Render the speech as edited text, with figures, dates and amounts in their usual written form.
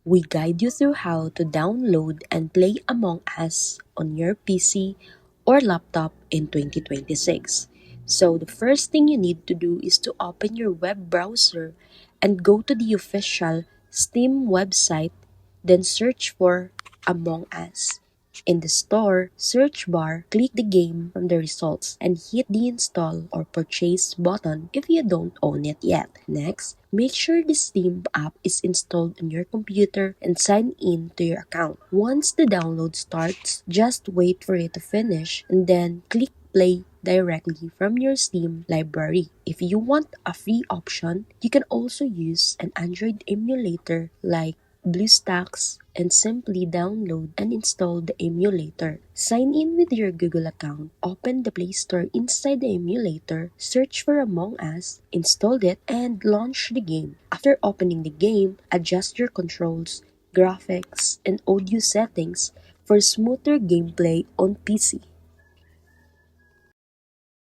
we guide you through how to download and play Among Us on your PC or laptop in 2026. So, the first thing you need to do is to open your web browser and go to the official Steam website, then search for Among Us. In the store search bar, click the game from the results and hit the install or purchase button if you don't own it yet. Next, make sure the Steam app is installed on your computer and sign in to your account. Once the download starts, just wait for it to finish and then click play directly from your Steam library. If you want a free option, you can also use an Android emulator like BlueStacks and simply download and install the emulator. Sign in with your Google account, open the Play Store inside the emulator, search for Among Us, install it, and launch the game. After opening the game, adjust your controls, graphics, and audio settings for smoother gameplay on PC.